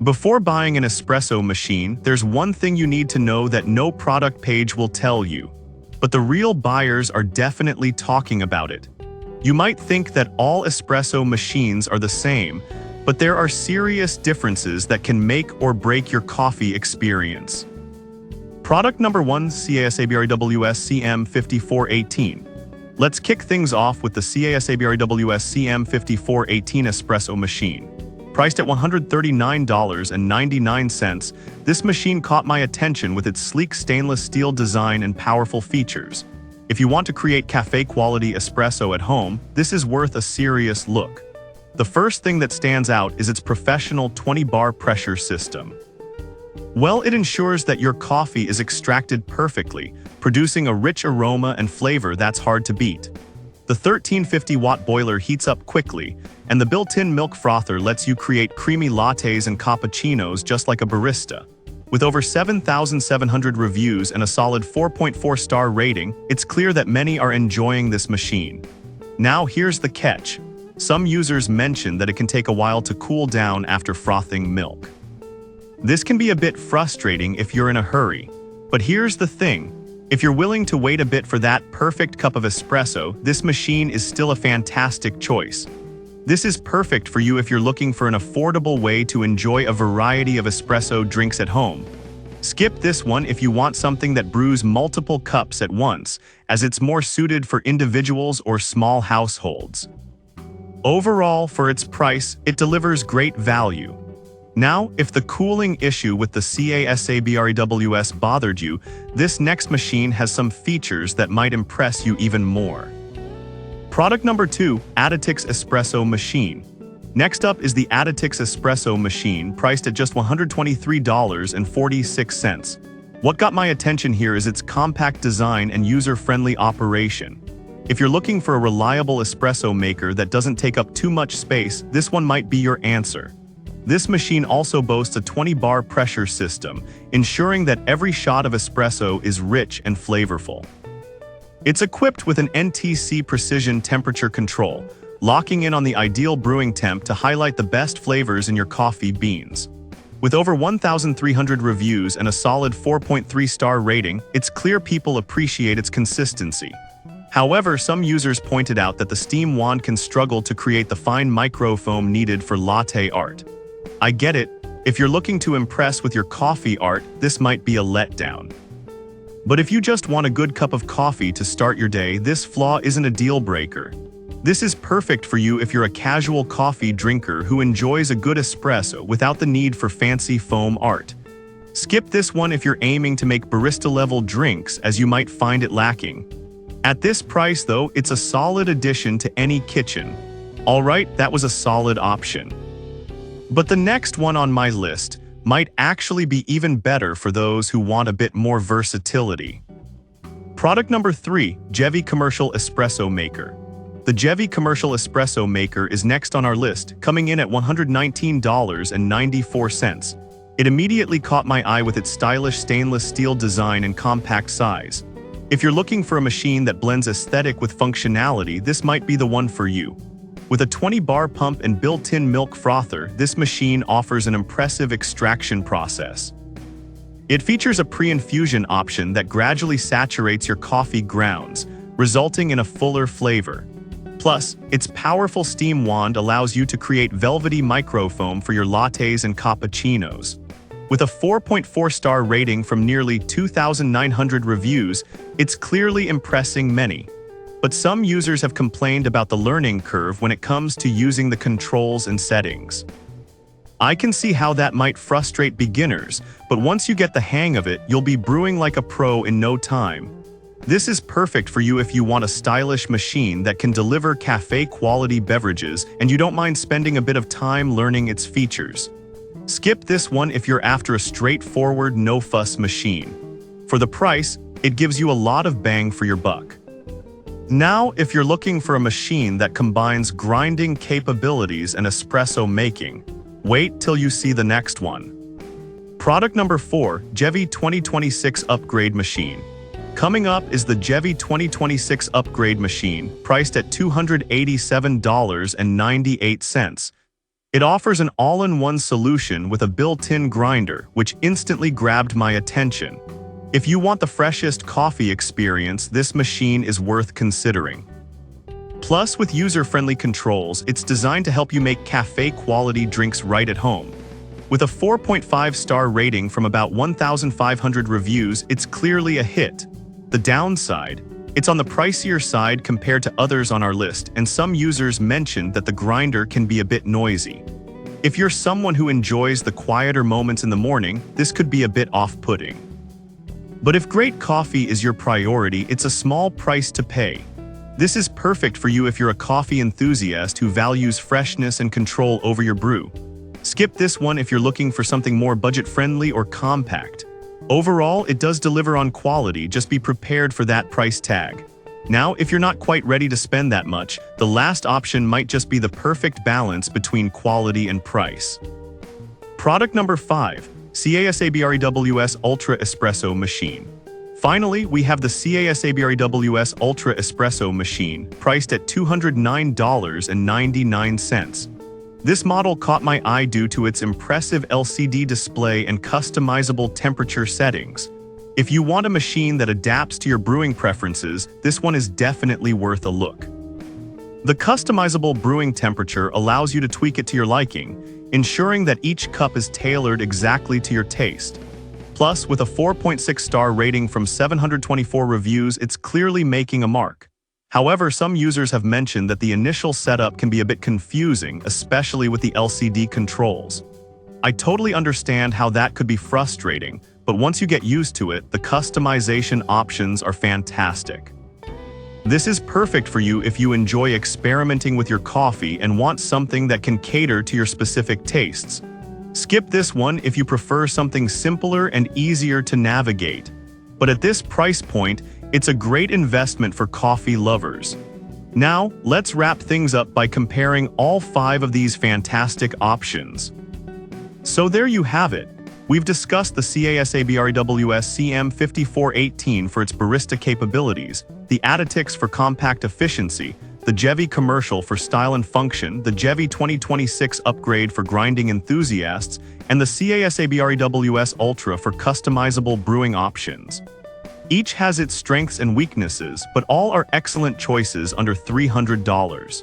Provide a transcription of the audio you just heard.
Before buying an espresso machine, there's one thing you need to know that no product page will tell you. But the real buyers are definitely talking about it. You might think that all espresso machines are the same, but there are serious differences that can make or break your coffee experience. Product number 1, CASABREWS CM5418. Let's kick things off with the CASABREWS CM5418 espresso machine. Priced at $139.99, this machine caught my attention with its sleek stainless steel design and powerful features. If you want to create cafe-quality espresso at home, this is worth a serious look. The first thing that stands out is its professional 20-bar pressure system. Well, it ensures that your coffee is extracted perfectly, producing a rich aroma and flavor that's hard to beat. The 1350-watt boiler heats up quickly, and the built-in milk frother lets you create creamy lattes and cappuccinos just like a barista. With over 7,700 reviews and a solid 4.4-star rating, it's clear that many are enjoying this machine. Now here's the catch. Some users mention that it can take a while to cool down after frothing milk. This can be a bit frustrating if you're in a hurry. But here's the thing. If you're willing to wait a bit for that perfect cup of espresso, this machine is still a fantastic choice. This is perfect for you if you're looking for an affordable way to enjoy a variety of espresso drinks at home. Skip this one if you want something that brews multiple cups at once, as it's more suited for individuals or small households. Overall, for its price, it delivers great value. Now, if the cooling issue with the CASABREWS bothered you, this next machine has some features that might impress you even more. Product number 2, Additix Espresso Machine. Next up is the Additix Espresso Machine, priced at just $123.46. What got my attention here is its compact design and user-friendly operation. If you're looking for a reliable espresso maker that doesn't take up too much space, this one might be your answer. This machine also boasts a 20-bar pressure system, ensuring that every shot of espresso is rich and flavorful. It's equipped with an NTC precision temperature control, locking in on the ideal brewing temp to highlight the best flavors in your coffee beans. With over 1,300 reviews and a solid 4.3-star rating, it's clear people appreciate its consistency. However, some users pointed out that the steam wand can struggle to create the fine microfoam needed for latte art. I get it. If you're looking to impress with your coffee art, this might be a letdown. But if you just want a good cup of coffee to start your day, this flaw isn't a deal breaker. This is perfect for you if you're a casual coffee drinker who enjoys a good espresso without the need for fancy foam art. Skip this one if you're aiming to make barista-level drinks, as you might find it lacking. At this price, though, it's a solid addition to any kitchen. Alright, that was a solid option. But the next one on my list might actually be even better for those who want a bit more versatility. Product number 3, Jevi Commercial Espresso Maker. The Jevi Commercial Espresso Maker is next on our list, coming in at $119.94. It immediately caught my eye with its stylish stainless steel design and compact size. If you're looking for a machine that blends aesthetic with functionality, this might be the one for you. With a 20-bar pump and built-in milk frother, this machine offers an impressive extraction process. It features a pre-infusion option that gradually saturates your coffee grounds, resulting in a fuller flavor. Plus, its powerful steam wand allows you to create velvety microfoam for your lattes and cappuccinos. With a 4.4-star rating from nearly 2,900 reviews, it's clearly impressing many. But some users have complained about the learning curve when it comes to using the controls and settings. I can see how that might frustrate beginners, but once you get the hang of it, you'll be brewing like a pro in no time. This is perfect for you if you want a stylish machine that can deliver cafe-quality beverages and you don't mind spending a bit of time learning its features. Skip this one if you're after a straightforward, no-fuss machine. For the price, it gives you a lot of bang for your buck. Now, if you're looking for a machine that combines grinding capabilities and espresso making, wait till you see the next one. Product number 4, Jevi 2026 Upgrade Machine. Coming up is the Jevi 2026 Upgrade Machine, priced at $287.98. It offers an all-in-one solution with a built-in grinder, which instantly grabbed my attention. If you want the freshest coffee experience, this machine is worth considering. Plus, with user-friendly controls, it's designed to help you make cafe-quality drinks right at home. With a 4.5-star rating from about 1,500 reviews, it's clearly a hit. The downside? It's on the pricier side compared to others on our list, and some users mentioned that the grinder can be a bit noisy. If you're someone who enjoys the quieter moments in the morning, this could be a bit off-putting. But if great coffee is your priority, it's a small price to pay. This is perfect for you if you're a coffee enthusiast who values freshness and control over your brew. Skip this one if you're looking for something more budget-friendly or compact. Overall, it does deliver on quality, just be prepared for that price tag. Now, if you're not quite ready to spend that much, the last option might just be the perfect balance between quality and price. Product number 5, CASABREWS Ultra Espresso Machine. Finally, we have the CASABREWS Ultra Espresso Machine, priced at $209.99. This model caught my eye due to its impressive LCD display and customizable temperature settings. If you want a machine that adapts to your brewing preferences, this one is definitely worth a look. The customizable brewing temperature allows you to tweak it to your liking, ensuring that each cup is tailored exactly to your taste. Plus, with a 4.6-star rating from 724 reviews, it's clearly making a mark. However, some users have mentioned that the initial setup can be a bit confusing, especially with the LCD controls. I totally understand how that could be frustrating, but once you get used to it, the customization options are fantastic. This is perfect for you if you enjoy experimenting with your coffee and want something that can cater to your specific tastes. Skip this one if you prefer something simpler and easier to navigate. But at this price point, it's a great investment for coffee lovers. Now, let's wrap things up by comparing all 5 of these fantastic options. So there you have it. We've discussed the CASABREWS CM5418 for its barista capabilities, the Additix for compact efficiency, the Jevi Commercial for style and function, the Jevi 2026 upgrade for grinding enthusiasts, and the CASABREWS Ultra for customizable brewing options. Each has its strengths and weaknesses, but all are excellent choices under $300.